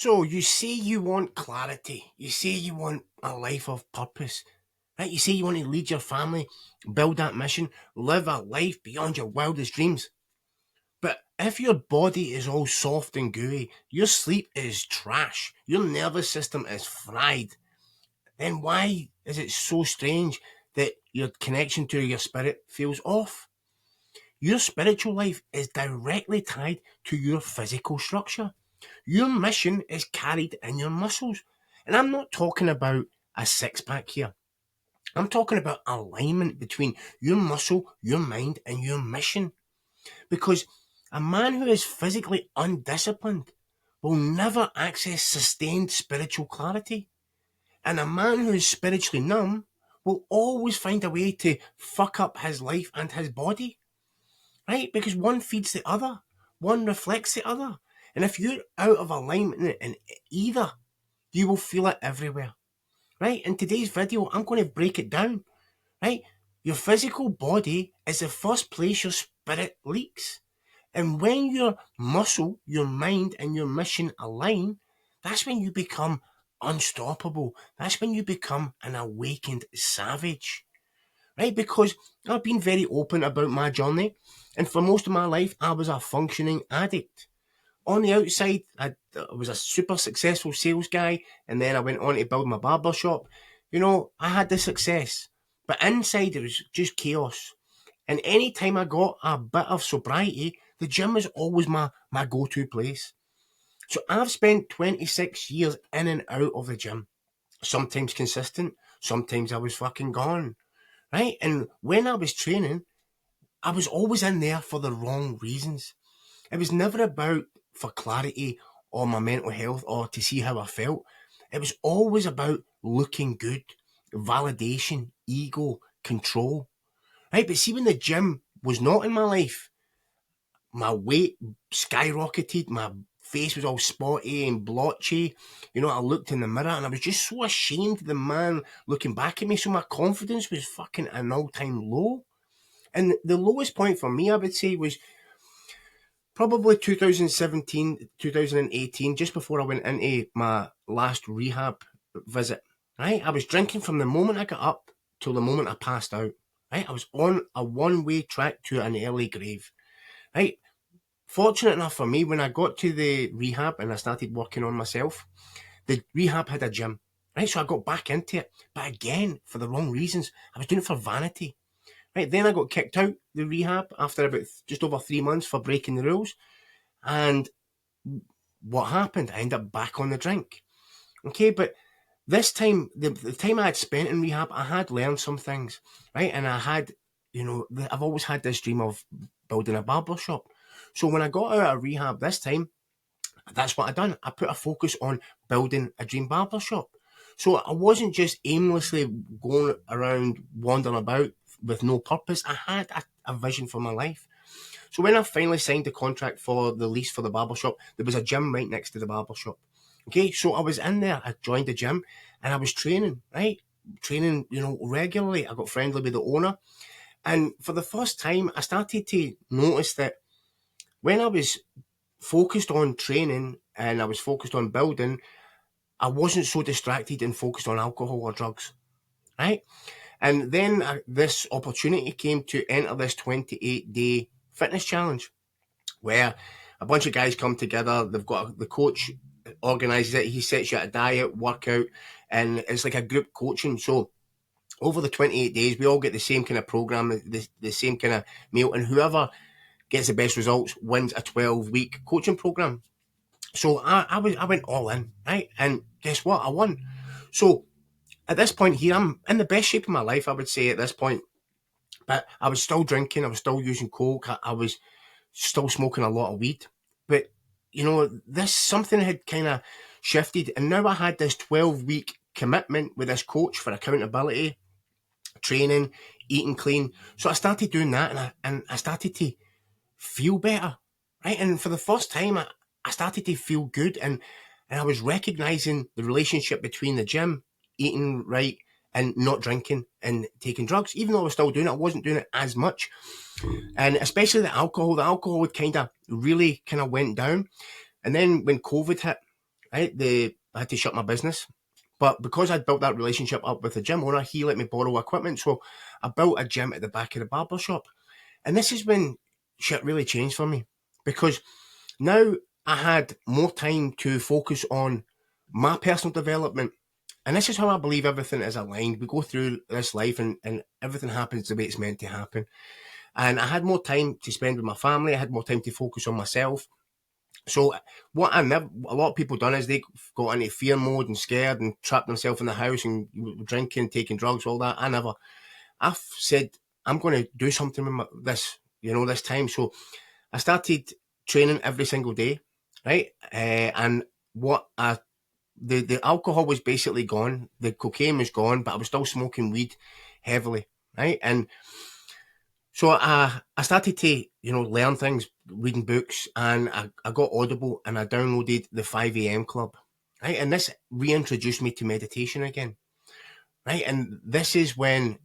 So you say you want clarity. You say you want a life of purpose, right? You say you want to lead your family, build that mission, live a life beyond your wildest dreams. But if your body is all soft and gooey, your sleep is trash, your nervous system is fried, then why is it so strange that your connection to your spirit feels off? Your spiritual life is directly tied to your physical structure. Your mission is carried in your muscles. And I'm not talking about a six pack here. I'm talking about alignment between your muscle, your mind, and your mission. Because a man who is physically undisciplined will never access sustained spiritual clarity. And a man who is spiritually numb will always find a way to fuck up his life and his body. Right? Because one feeds the other, one reflects the other. And if you're out of alignment in either, you will feel it everywhere. Right? In today's video, I'm going to break it down. Right? Your physical body is the first place your spirit leaks. And when your muscle, your mind, and your mission align, that's when you become unstoppable. That's when you become an awakened savage. Right? Because I've been very open about my journey. And for most of my life, I was a functioning addict. On the outside, I was a super successful sales guy, and then I went on to build my barber shop. You know, I had the success, but inside it was just chaos. And any time I got a bit of sobriety, the gym was always my go-to place. So I've spent 26 years in and out of the gym. Sometimes consistent, sometimes I was fucking gone. Right? And when I was training, I was always in there for the wrong reasons. It was never about for clarity or my mental health or to see how I felt. It was always about looking good, validation, ego, control. Right? But see, when the gym was not in my life, my weight skyrocketed, my face was all spotty and blotchy. You know, I looked in the mirror and I was just so ashamed of the man looking back at me. So my confidence was fucking at an all-time low. And the lowest point for me, I would say, was probably 2017, 2018, just before I went into my last rehab visit. Right? I was drinking from the moment I got up till the moment I passed out. Right? I was on a one-way track to an early grave. Right? Fortunate enough for me, when I got to the rehab and I started working on myself, the rehab had a gym. Right? So I got back into it. But again, for the wrong reasons. I was doing it for vanity. Right, then I got kicked out the rehab after about just over 3 months for breaking the rules. And what happened? I ended up back on the drink. Okay, but this time, the time I had spent in rehab, I had learned some things, right? And I had, you know, I've always had this dream of building a barber shop. So when I got out of rehab this time, that's what I done. I put a focus on building a dream barber shop. So I wasn't just aimlessly going around wandering about with no purpose. I had a vision for my life. So when I finally signed the contract for the lease for the barbershop, there was a gym right next to the barbershop. Okay, so I was in there, I joined the gym and I was training, right? Training, you know, regularly. I got friendly with the owner. And for the first time, I started to notice that when I was focused on training and I was focused on building, I wasn't so distracted and focused on alcohol or drugs, right? And then this opportunity came to enter this 28-day fitness challenge where a bunch of guys come together. They've got the coach organises it. He sets you a diet, workout, and it's like a group coaching. So over the 28 days, we all get the same kind of program, the same kind of meal, and whoever gets the best results wins a 12-week coaching program. So I went all in, right? And guess what? I won. So at this point here, I'm in the best shape of my life, I would say, at this point. But I was still drinking. I was still using coke. I was still smoking a lot of weed. But, you know, this something had kind of shifted. And now I had this 12-week commitment with this coach for accountability, training, eating clean. So I started doing that and I started to feel better, right? And for the first time, I started to feel good and I was recognizing the relationship between the gym, eating right, and not drinking and taking drugs. Even though I was still doing it, I wasn't doing it as much. And especially the alcohol had kind of really kind of went down. And then when COVID hit, right? I had to shut my business. But because I'd built that relationship up with the gym owner, he let me borrow equipment. So I built a gym at the back of the barber shop. And this is when shit really changed for me, because now I had more time to focus on my personal development. And this is how I believe everything is aligned. We go through this life and everything happens the way it's meant to happen. And I had more time to spend with my family. I had more time to focus on myself. So what a lot of people done is they got into fear mode and scared and trapped themselves in the house and drinking, taking drugs, all that. I've said, I'm going to do something with this time. So I started training every single day, right? And the alcohol was basically gone. The cocaine was gone, but I was still smoking weed heavily, right? And so I started to, learn things, reading books, and I got Audible and I downloaded the 5 a.m. Club, right? And this reintroduced me to meditation again, right? And this is when,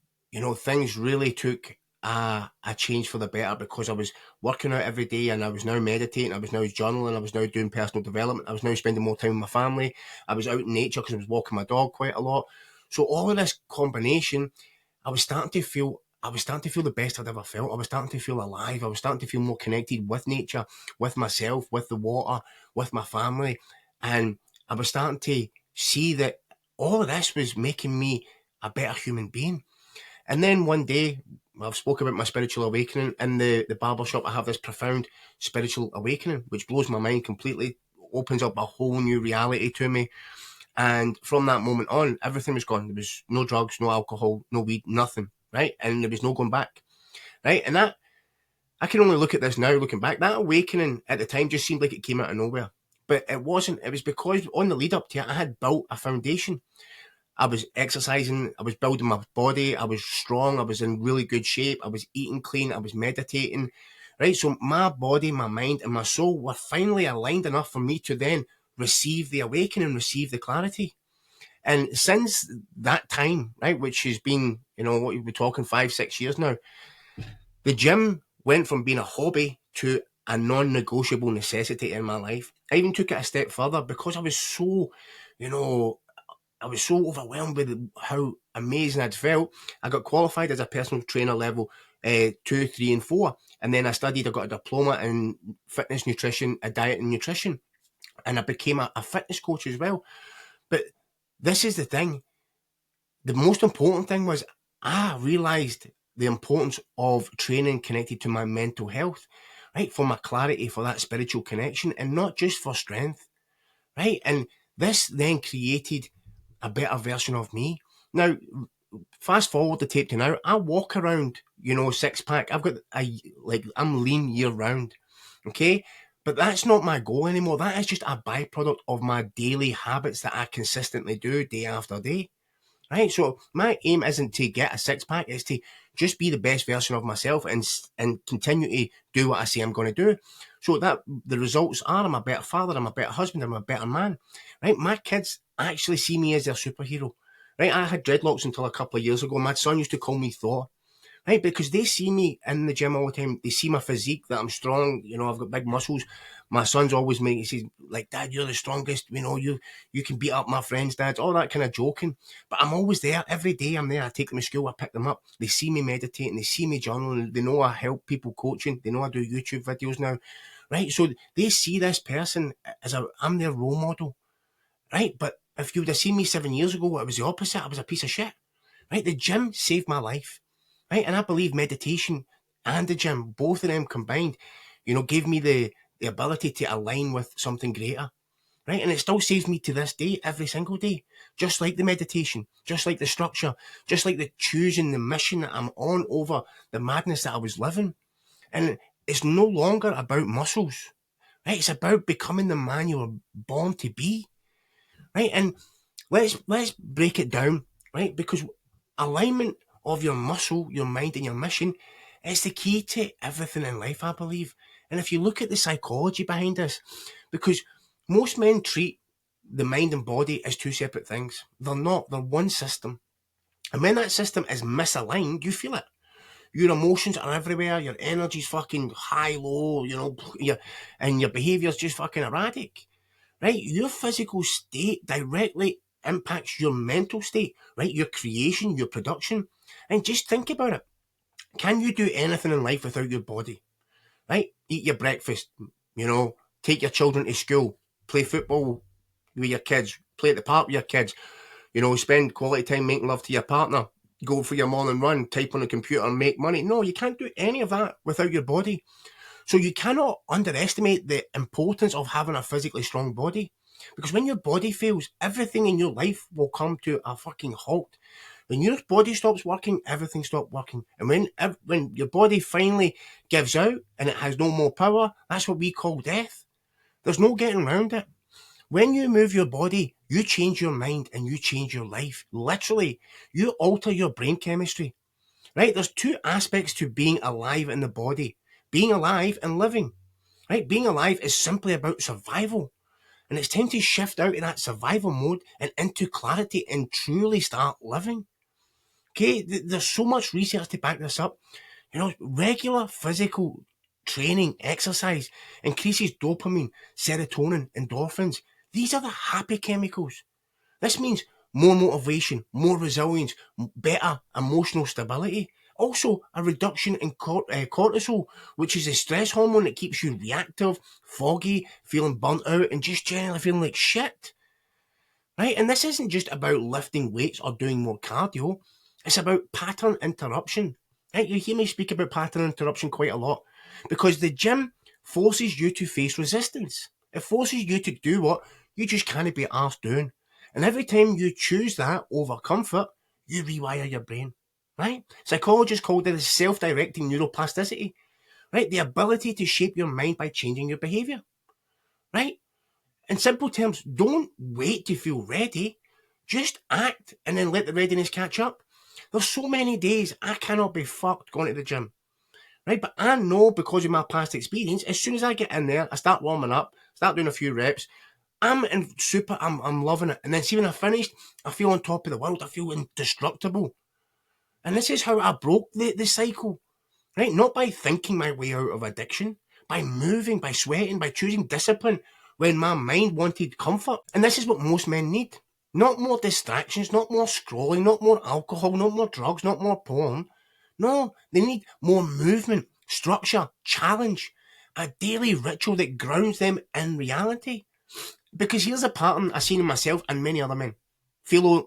things really took a change for the better, because I was working out every day and I was now meditating, I was now journaling, I was now doing personal development, I was now spending more time with my family, I was out in nature because I was walking my dog quite a lot. So all of this combination, I was starting to feel the best I'd ever felt. I was starting to feel alive. I was starting to feel more connected with nature, with myself, with the water, with my family. And I was starting to see that all of this was making me a better human being. And then one day, I've spoken about my spiritual awakening in the barber shop. I have this profound spiritual awakening, which blows my mind completely, opens up a whole new reality to me. And from that moment on, everything was gone. There was no drugs, no alcohol, no weed, nothing, right? And there was no going back, right? And that, I can only look at this now, looking back, that awakening at the time just seemed like it came out of nowhere. But it wasn't. It was because on the lead up to it, I had built a foundation. I was exercising, I was building my body, I was strong, I was in really good shape, I was eating clean, I was meditating, right? So my body, my mind, and my soul were finally aligned enough for me to then receive the awakening, receive the clarity. And since that time, right, which has been, what we're talking 5-6 years now, the gym went from being a hobby to a non-negotiable necessity in my life. I even took it a step further because I was so, you know, I was so overwhelmed with how amazing I'd felt. I got qualified as a personal trainer level 2, 3, and 4. And then I got a diploma in fitness nutrition, a diet and nutrition. And I became a fitness coach as well. But this is the thing. The most important thing was I realised the importance of training connected to my mental health, right? For my clarity, for that spiritual connection, and not just for strength, right? And this then created a better version of me. Now, fast forward the tape to now, I walk around, 6 pack. I'm lean year round, okay? But that's not my goal anymore. That is just a byproduct of my daily habits that I consistently do day after day. Right, so my aim isn't to get a 6 pack; it's to just be the best version of myself and continue to do what I say I'm going to do. So that the results are, I'm a better father, I'm a better husband, I'm a better man. Right, my kids actually see me as their superhero. Right, I had dreadlocks until a couple of years ago. My son used to call me Thor. Right, because they see me in the gym all the time. They see my physique, that I'm strong. I've got big muscles. My son's always he says, like, Dad, you're the strongest. You can beat up my friends, Dad. All that kind of joking. But I'm always there. Every day I'm there. I take them to school. I pick them up. They see me meditating. They see me journaling. They know I help people coaching. They know I do YouTube videos now. Right, so they see this person I'm their role model. Right, but if you would have seen me 7 years ago, it was the opposite. I was a piece of shit. Right, the gym saved my life. Right, and I believe meditation and the gym, both of them combined, gave me the ability to align with something greater. Right, and it still saves me to this day, every single day. Just like the meditation, just like the structure, just like the choosing the mission that I'm on over the madness that I was living. And it's no longer about muscles. Right, it's about becoming the man you were born to be. Right, and let's break it down, right? Because alignment of your muscle, your mind, and your mission is the key to everything in life, I believe. And if you look at the psychology behind this, because most men treat the mind and body as two separate things. They're not, they're one system. And when that system is misaligned, you feel it. Your emotions are everywhere, your energy's fucking high, low, and your behaviour's just fucking erratic. right? Your physical state directly impacts your mental state, right? Your creation, your production. And just think about it. Can you do anything in life without your body? Right? Eat your breakfast, take your children to school, play football with your kids, play at the park with your kids, spend quality time making love to your partner, go for your morning run, type on the computer and make money. No, you can't do any of that without your body. So you cannot underestimate the importance of having a physically strong body. Because when your body fails, everything in your life will come to a fucking halt. When your body stops working, everything stops working. And when your body finally gives out and it has no more power, that's what we call death. There's no getting around it. When you move your body, you change your mind and you change your life. Literally, you alter your brain chemistry. Right? There's two aspects to being alive in the body. Being alive and living. Right? Being alive is simply about survival. And it's time to shift out of that survival mode and into clarity and truly start living. Okay, there's so much research to back this up. Regular physical training, exercise increases dopamine, serotonin, endorphins. These are the happy chemicals. This means more motivation, more resilience, better emotional stability. Also, a reduction in cortisol, which is a stress hormone that keeps you reactive, foggy, feeling burnt out, and just generally feeling like shit. Right? And this isn't just about lifting weights or doing more cardio. It's about pattern interruption. Right? You hear me speak about pattern interruption quite a lot because the gym forces you to face resistance. It forces you to do what you just can't be asked doing. And every time you choose that over comfort, you rewire your brain. Right? Psychologists call this self-directing neuroplasticity. Right? The ability to shape your mind by changing your behavior. Right? In simple terms, don't wait to feel ready. Just act and then let the readiness catch up. There's so many days I cannot be fucked going to the gym. Right? But I know because of my past experience, as soon as I get in there, I start warming up, start doing a few reps, I'm loving it. And then see when I finished, I feel on top of the world, I feel indestructible. And this is how I broke the cycle. Right? Not by thinking my way out of addiction, by moving, by sweating, by choosing discipline when my mind wanted comfort. And this is what most men need. Not more distractions, not more scrolling, not more alcohol, not more drugs, not more porn. No, they need more movement, structure, challenge, a daily ritual that grounds them in reality. Because here's a pattern I've seen in myself and many other men.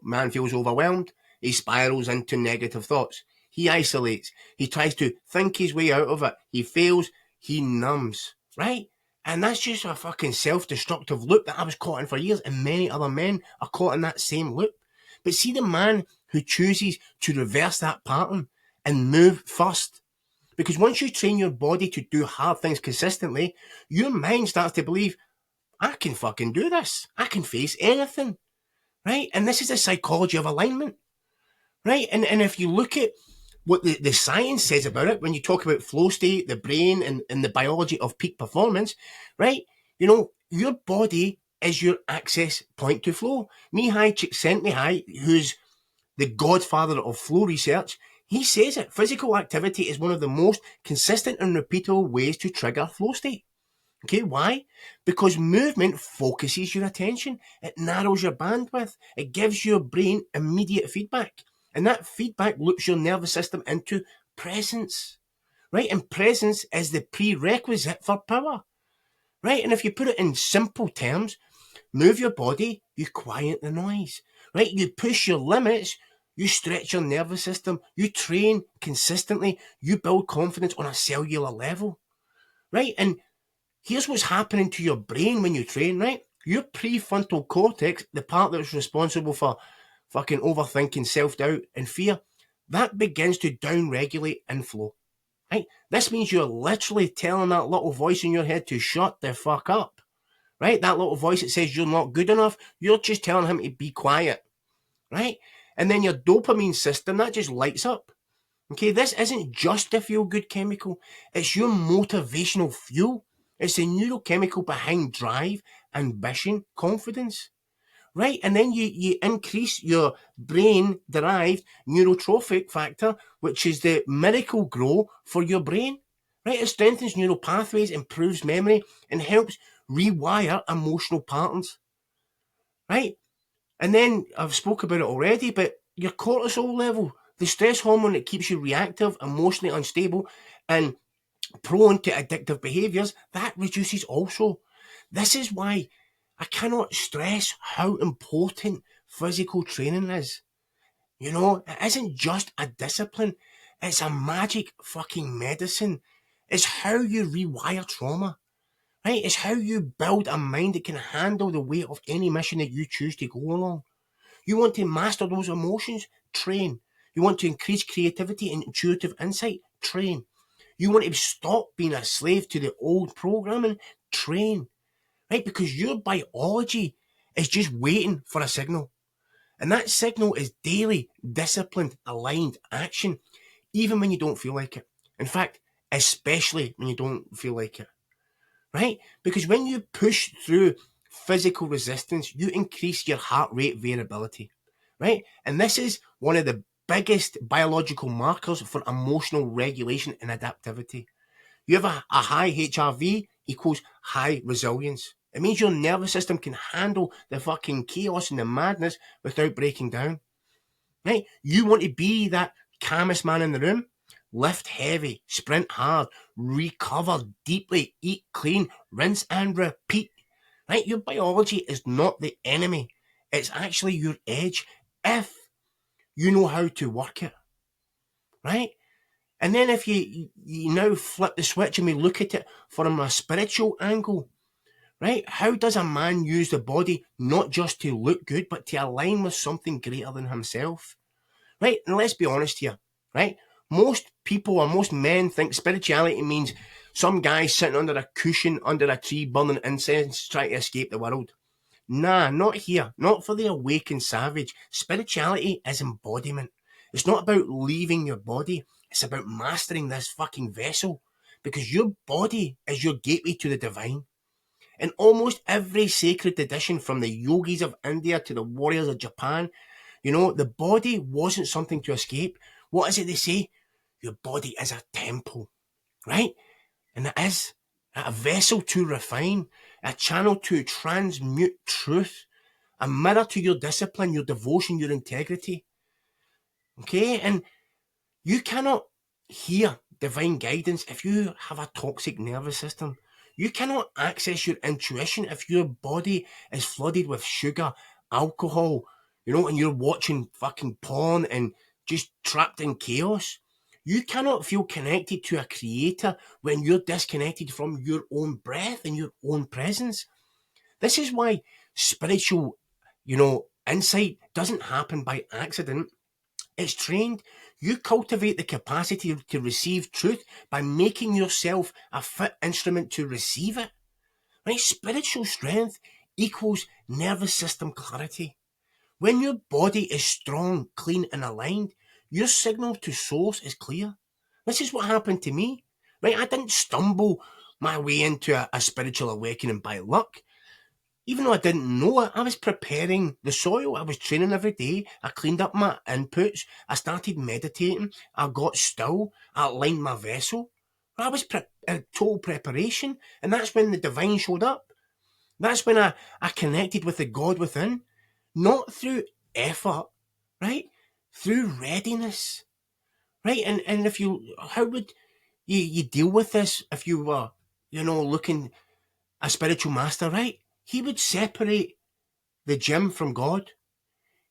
Man feels overwhelmed, he spirals into negative thoughts. He isolates. He tries to think his way out of it. He fails. He numbs. Right? And that's just a fucking self-destructive loop that I was caught in for years, and many other men are caught in that same loop. But see the man who chooses to reverse that pattern and move first. Because once you train your body to do hard things consistently, your mind starts to believe, I can fucking do this. I can face anything. Right? And this is the psychology of alignment. Right? And if you look at what the science says about it, when you talk about flow state, the brain, and the biology of peak performance, right? Your body is your access point to flow. Mihai Csikszentmihalyi, who's the godfather of flow research, he says it. Physical activity is one of the most consistent and repeatable ways to trigger flow state. Okay, why? Because movement focuses your attention. It narrows your bandwidth. It gives your brain immediate feedback. And that feedback loops your nervous system into presence. Right? And presence is the prerequisite for power. Right? And if you put it in simple terms, move your body, you quiet the noise. Right? You push your limits, you stretch your nervous system, you train consistently, you build confidence on a cellular level. Right? And here's what's happening to your brain when you train, right? Your prefrontal cortex, the part that's responsible for fucking overthinking, self-doubt, and fear, that begins to down-regulate in flow, right? This means you're literally telling that little voice in your head to shut the fuck up, right? That little voice that says you're not good enough, you're just telling him to be quiet, right? And then your dopamine system, that just lights up. Okay, this isn't just a feel-good chemical, it's your motivational fuel. It's the neurochemical behind drive, ambition, confidence. Right? And then you increase your brain-derived neurotrophic factor, which is the miracle grow for your brain. Right? It strengthens neural pathways, improves memory, and helps rewire emotional patterns, right? And then I've spoke about it already, but your cortisol level, the stress hormone that keeps you reactive, emotionally unstable, and prone to addictive behaviours, that reduces also. This is why I cannot stress how important physical training is. You know, it isn't just a discipline, it's a magic fucking medicine. It's how you rewire trauma, right? It's how you build a mind that can handle the weight of any mission that you choose to go along. You want to master those emotions? Train. You want to increase creativity and intuitive insight? Train. You want to stop being a slave to the old programming? Train. Right? Because your biology is just waiting for a signal. And that signal is daily, disciplined, aligned action, even when you don't feel like it. In fact, especially when you don't feel like it. Right? Because when you push through physical resistance, you increase your heart rate variability. Right? And this is one of the biggest biological markers for emotional regulation and adaptivity. You have a high HRV equals high resilience. It means your nervous system can handle the fucking chaos and the madness without breaking down. Right? You want to be that calmest man in the room? Lift heavy, sprint hard, recover deeply, eat clean, rinse and repeat. Right? Your biology is not the enemy. It's actually your edge if you know how to work it. Right? And then if you now flip the switch and we look at it from a spiritual angle, right? How does a man use the body not just to look good, but to align with something greater than himself? Right? And let's be honest here, right? Most people or most men think spirituality means some guy sitting under a cushion under a tree burning incense trying to escape the world. Nah, not here. Not for the awakened savage. Spirituality is embodiment. It's not about leaving your body. It's about mastering this fucking vessel. Because your body is your gateway to the divine. In almost every sacred tradition, from the yogis of India to the warriors of Japan, you know, the body wasn't something to escape. What is it they say? Your body is a temple, right? And it is a vessel to refine, a channel to transmute truth, a mirror to your discipline, your devotion, your integrity. Okay? And you cannot hear divine guidance if you have a toxic nervous system. You cannot access your intuition if your body is flooded with sugar, alcohol, you know, and you're watching fucking porn and just trapped in chaos. You cannot feel connected to a creator when you're disconnected from your own breath and your own presence. This is why spiritual, you know, insight doesn't happen by accident. It's trained. You cultivate the capacity to receive truth by making yourself a fit instrument to receive it. Right? Spiritual strength equals nervous system clarity. When your body is strong, clean, and aligned, your signal to source is clear. This is what happened to me. Right? I didn't stumble my way into a spiritual awakening by luck. Even though I didn't know it, I was preparing the soil. I was training every day. I cleaned up my inputs. I started meditating. I got still. I aligned my vessel. I was total preparation. And that's when the divine showed up. That's when I connected with the God within. Not through effort, right? Through readiness, right? And if you, how would you deal with this if you were, you know, looking a spiritual master, right? He would separate the gym from God.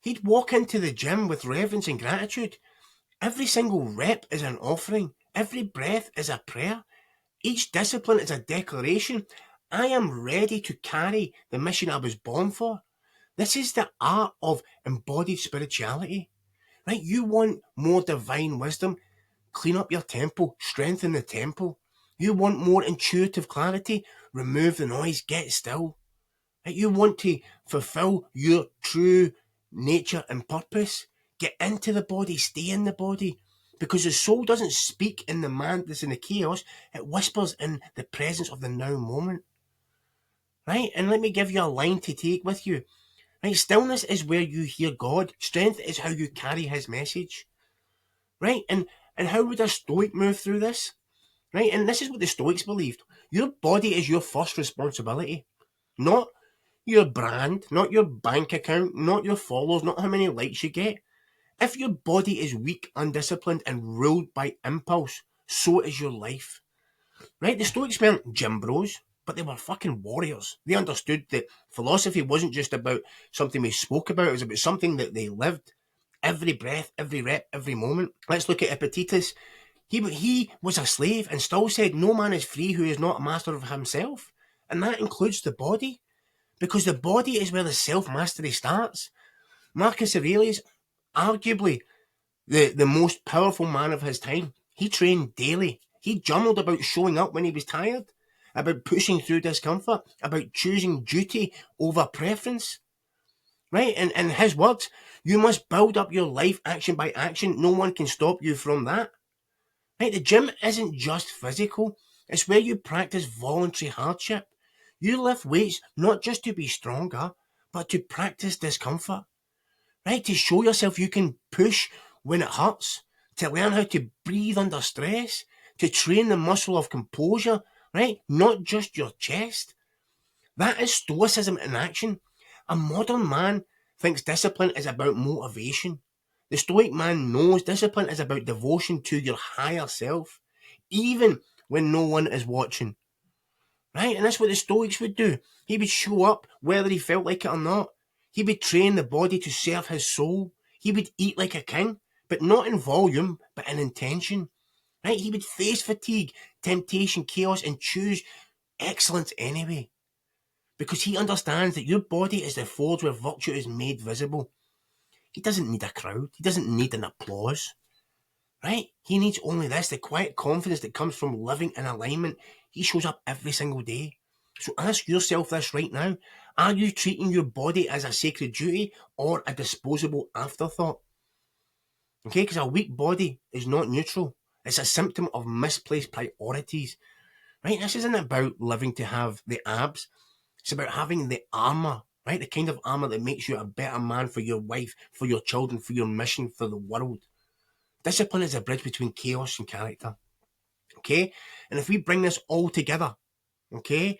He'd walk into the gym with reverence and gratitude. Every single rep is an offering. Every breath is a prayer. Each discipline is a declaration. I am ready to carry the mission I was born for. This is the art of embodied spirituality. Right? You want more divine wisdom? Clean up your temple. Strengthen the temple. You want more intuitive clarity? Remove the noise. Get still. Right? You want to fulfill your true nature and purpose? Get into the body, stay in the body. Because the soul doesn't speak in the madness and the chaos, it whispers in the presence of the now moment. Right? And let me give you a line to take with you. Right? Stillness is where you hear God. Strength is how you carry his message. Right? And how would a Stoic move through this? Right? And this is what the Stoics believed. Your body is your first responsibility, not your brand, not your bank account, not your followers, not how many likes you get. If your body is weak, undisciplined, and ruled by impulse, so is your life. Right? The Stoics weren't gym bros, but they were fucking warriors. They understood that philosophy wasn't just about something we spoke about, it was about something that they lived. Every breath, every rep, every moment. Let's look at Epictetus. He was a slave and still said, "No man is free who is not a master of himself." And that includes the body, because the body is where the self-mastery starts. Marcus Aurelius, arguably the most powerful man of his time, he trained daily. He journaled about showing up when he was tired, about pushing through discomfort, about choosing duty over preference. Right? And in his words, you must build up your life action by action. No one can stop you from that. Right? The gym isn't just physical, it's where you practice voluntary hardship. You lift weights not just to be stronger, but to practice discomfort. Right? To show yourself you can push when it hurts, to learn how to breathe under stress, to train the muscle of composure, right? Not just your chest. That is stoicism in action. A modern man thinks discipline is about motivation. The stoic man knows discipline is about devotion to your higher self, even when no one is watching. Right? And that's what the Stoics would do. He would show up whether he felt like it or not. He would train the body to serve his soul. He would eat like a king, but not in volume, but in intention. Right? He would face fatigue, temptation, chaos, and choose excellence anyway. Because he understands that your body is the forge where virtue is made visible. He doesn't need a crowd. He doesn't need an applause. Right? He needs only this, the quiet confidence that comes from living in alignment. He shows up every single day. So ask yourself this right now. Are you treating your body as a sacred duty or a disposable afterthought? Okay, because a weak body is not neutral. It's a symptom of misplaced priorities. Right? This isn't about living to have the abs. It's about having the armour, right? The kind of armour that makes you a better man for your wife, for your children, for your mission, for the world. Discipline is a bridge between chaos and character. Okay? And if we bring this all together, okay,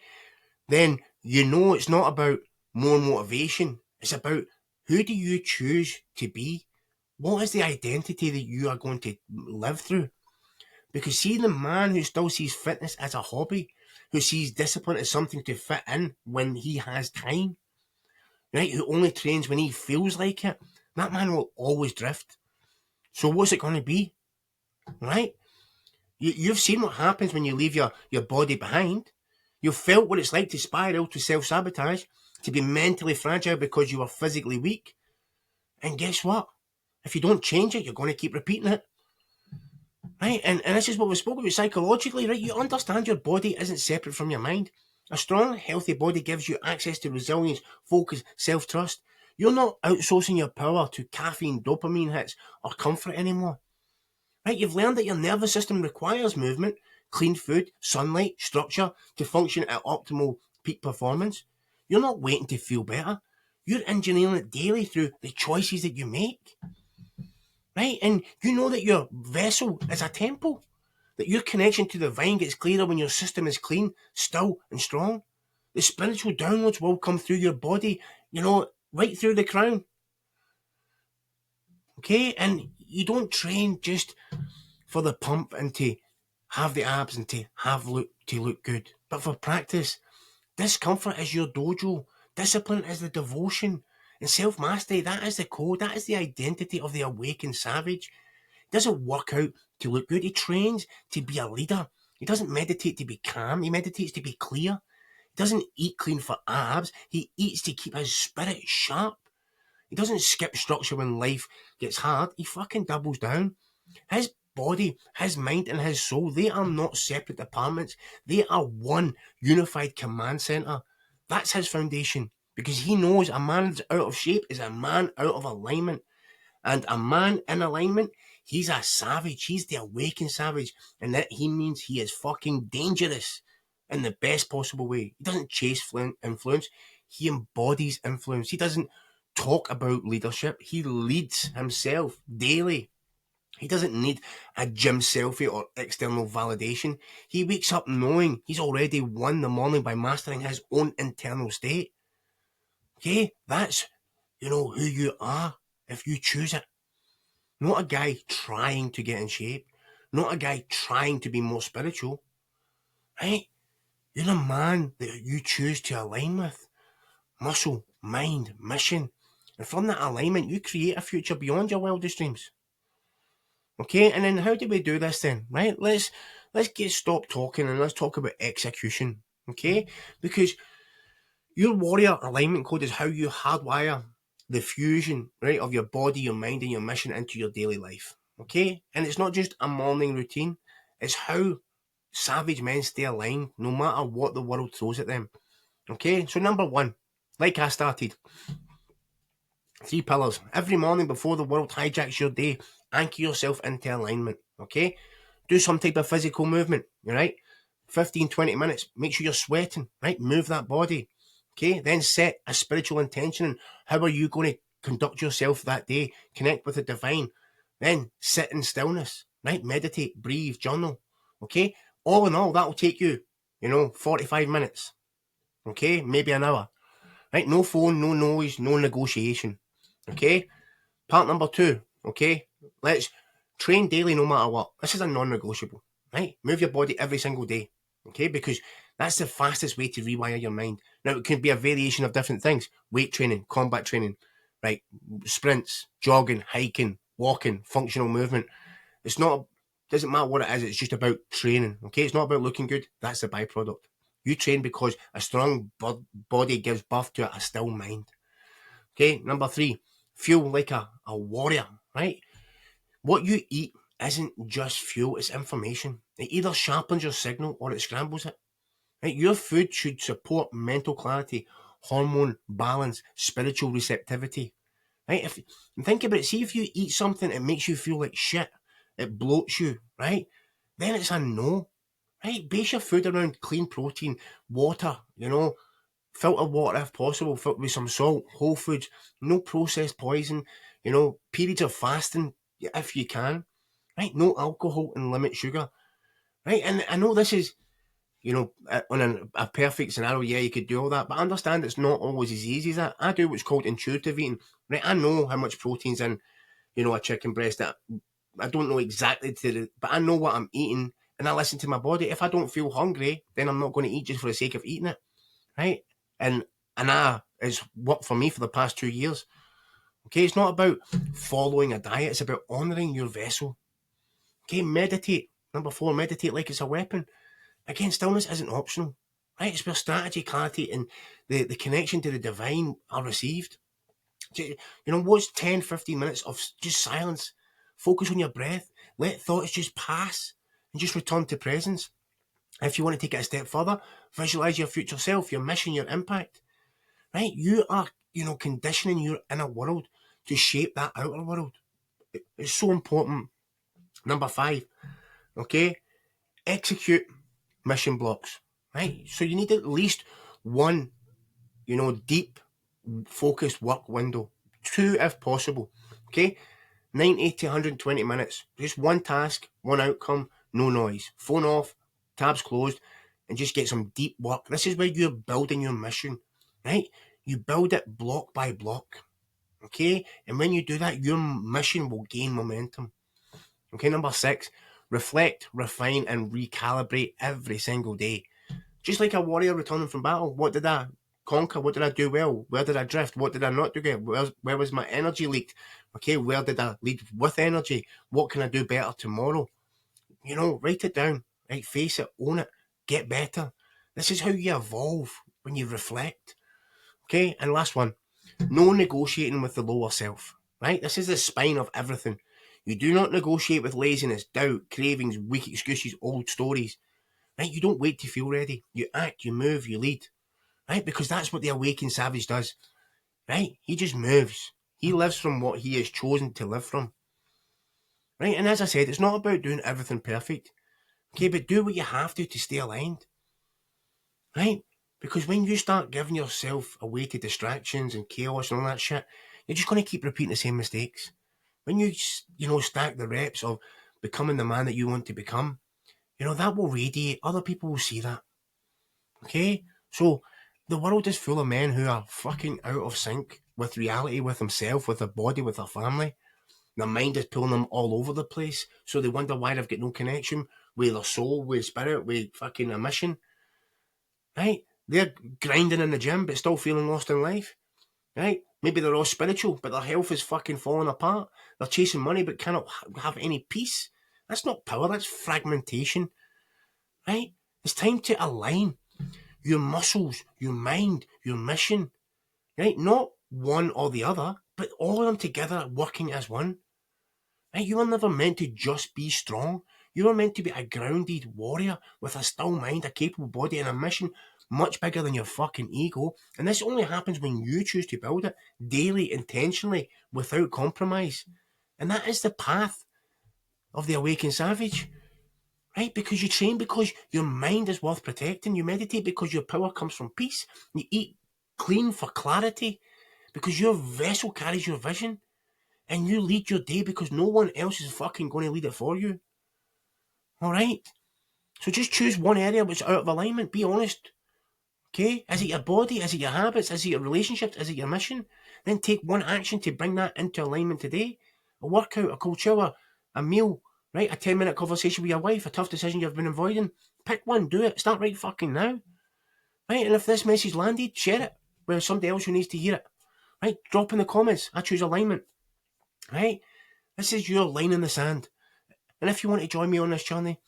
then you know it's not about more motivation. It's about who do you choose to be? What is the identity that you are going to live through? Because see, the man who still sees fitness as a hobby, who sees discipline as something to fit in when he has time, right, who only trains when he feels like it, that man will always drift. So what's it going to be? Right? You've seen what happens when you leave your body behind. You've felt what it's like to spiral, to self-sabotage, to be mentally fragile because you are physically weak. And guess what? If you don't change it, you're going to keep repeating it. Right? And this is what we spoke about psychologically, right? You understand your body isn't separate from your mind. A strong, healthy body gives you access to resilience, focus, self-trust. You're not outsourcing your power to caffeine, dopamine hits, or comfort anymore. Right? You've learned that your nervous system requires movement, clean food, sunlight, structure to function at optimal peak performance. You're not waiting to feel better. You're engineering it daily through the choices that you make. Right? And you know that your vessel is a temple, that your connection to the vine gets clearer when your system is clean, still, and strong. The spiritual downloads will come through your body, right through the crown. Okay? And you don't train just for the pump and to have the abs and to look good, but for practice. Discomfort is your dojo. Discipline is the devotion. And self-mastery, that is the code. That is the identity of the awakened savage. He doesn't work out to look good. He trains to be a leader. He doesn't meditate to be calm. He meditates to be clear. He doesn't eat clean for abs. He eats to keep his spirit sharp. He doesn't skip structure when life gets hard. He fucking doubles down. His body, his mind, and his soul, they are not separate departments. They are one unified command center. That's his foundation. Because he knows a man that's out of shape is a man out of alignment. And a man in alignment, he's a savage. He's the awakened savage. And that he means he is fucking dangerous in the best possible way. He doesn't chase influence. He embodies influence. He doesn't talk about leadership. He leads himself daily. He doesn't need a gym selfie or external validation. He wakes up knowing he's already won the morning by mastering his own internal state. Okay, that's, who you are if you choose it. Not a guy trying to get in shape. Not a guy trying to be more spiritual. Right? You're a man that you choose to align with. Muscle, mind, mission. And from that alignment, you create a future beyond your wildest dreams. Okay, and then how do we do this then? Right? Let's stop talking and let's talk about execution. Okay? Because your warrior alignment code is how you hardwire the fusion, right, of your body, your mind, and your mission into your daily life. Okay? And it's not just a morning routine, it's how savage men stay aligned no matter what the world throws at them. Okay? So number one, like I started, 3 pillars. Every morning before the world hijacks your day, anchor yourself into alignment. Okay? Do some type of physical movement, right? 15, 20 minutes. Make sure you're sweating, right? Move that body. Okay? Then set a spiritual intention and how are you going to conduct yourself that day? Connect with the divine. Then sit in stillness, right? Meditate, breathe, journal. Okay? All in all, that'll take you, 45 minutes. Okay? Maybe an hour. Right? No phone, no noise, no negotiation. Okay? Part number 2. Okay? Let's train daily no matter what. This is a non-negotiable. Right? Move your body every single day. Okay? Because that's the fastest way to rewire your mind. Now, it could be a variation of different things. Weight training, combat training, right? Sprints, jogging, hiking, walking, functional movement. It's not, doesn't matter what it is, it's just about training. Okay? It's not about looking good. That's the byproduct. You train because a strong body gives birth to a still mind. Okay? Number 3, fuel like a warrior, right? What you eat isn't just fuel, it's information. It either sharpens your signal or it scrambles it. Right? Your food should support mental clarity, hormone balance, spiritual receptivity. Right? And think about it, see if you eat something that makes you feel like shit, it bloats you, right? Then it's a no. Right? Base your food around clean protein, water, filter water if possible, with some salt, whole foods, no processed poison, periods of fasting if you can, right? No alcohol and limit sugar, right? And I know this is, on a perfect scenario, yeah, you could do all that, but I understand it's not always as easy as that. I do what's called intuitive eating, right? I know how much protein's in, a chicken breast. That I don't know exactly but I know what I'm eating, and I listen to my body. If I don't feel hungry, then I'm not going to eat just for the sake of eating it, right? And it's worked for me for the past 2 years. Okay, it's not about following a diet, it's about honouring your vessel. Okay, meditate. Number 4, meditate like it's a weapon. Again, stillness isn't optional. Right? It's where strategy, clarity, and the connection to the divine are received. Watch 10, 15 minutes of just silence. Focus on your breath. Let thoughts just pass and just return to presence. If you want to take it a step further, visualize your future self, your mission, your impact. Right? You are, conditioning your inner world to shape that outer world. It's so important. Number 5, okay? Execute mission blocks, right? So you need at least one, deep, focused work window. 2 if possible, okay? 90 to 120 minutes. Just one task, one outcome, no noise. Phone off, tabs closed, and just get some deep work. This is where you're building your mission, right? You build it block by block, okay? And when you do that, your mission will gain momentum. Okay, number 6, reflect, refine, and recalibrate every single day. Just like a warrior returning from battle. What did I conquer? What did I do well? Where did I drift? What did I not do well? Where was my energy leaked? Okay, where did I lead with energy? What can I do better tomorrow? Write it down, right? Face it, own it, get better. This is how you evolve when you reflect. Okay, and last one, no negotiating with the lower self, right? This is the spine of everything. You do not negotiate with laziness, doubt, cravings, weak excuses, old stories, right? You don't wait to feel ready. You act, you move, you lead, right? Because that's what the awakened savage does, right? He just moves. He lives from what he has chosen to live from, right? And as I said, it's not about doing everything perfect, okay? But do what you have to stay aligned, right? Because when you start giving yourself away to distractions and chaos and all that shit, you're just going to keep repeating the same mistakes. when you stack the reps of becoming the man that you want to become, that will radiate. Other people will see that. Okay? So the world is full of men who are fucking out of sync with reality, with themselves, with their body, with their family. Their mind is pulling them all over the place. So they wonder why they've got no connection with their soul, with spirit, with fucking a mission. Right? They're grinding in the gym but still feeling lost in life. Right? Maybe they're all spiritual, but their health is fucking falling apart. They're chasing money but cannot have any peace. That's not power, that's fragmentation. Right? It's time to align your muscles, your mind, your mission. Right? Not one or the other, but all of them together working as one. Right? You were never meant to just be strong. You were meant to be a grounded warrior with a still mind, a capable body, and a mission much bigger than your fucking ego. And this only happens when you choose to build it daily, intentionally, without compromise. And that is the path of the awakened savage. Right? Because you train because your mind is worth protecting. You meditate because your power comes from peace. You eat clean for clarity because your vessel carries your vision. And you lead your day because no one else is fucking going to lead it for you. Alright? So just choose one area which is out of alignment. Be honest. Okay? Is it your body? Is it your habits? Is it your relationships? Is it your mission? Then take one action to bring that into alignment today. A workout, a cold shower, a meal, right? A 10-minute conversation with your wife, a tough decision you've been avoiding. Pick one, do it. Start right fucking now. Right? And if this message landed, share it with somebody else who needs to hear it. Right? Drop in the comments. I choose alignment. Right? This is your line in the sand. And if you want to join me on this journey,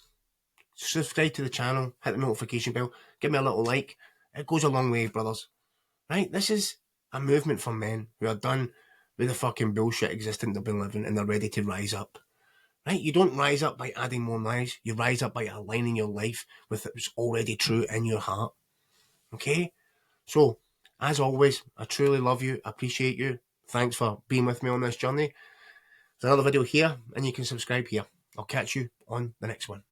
subscribe to the channel, hit the notification bell, give me a little like. It goes a long way, brothers. Right? This is a movement for men who are done with the fucking bullshit existence they've been living and they're ready to rise up. Right? You don't rise up by adding more lies. You rise up by aligning your life with what's already true in your heart. Okay? So, as always, I truly love you, appreciate you. Thanks for being with me on this journey. There's another video here, and you can subscribe here. I'll catch you on the next one.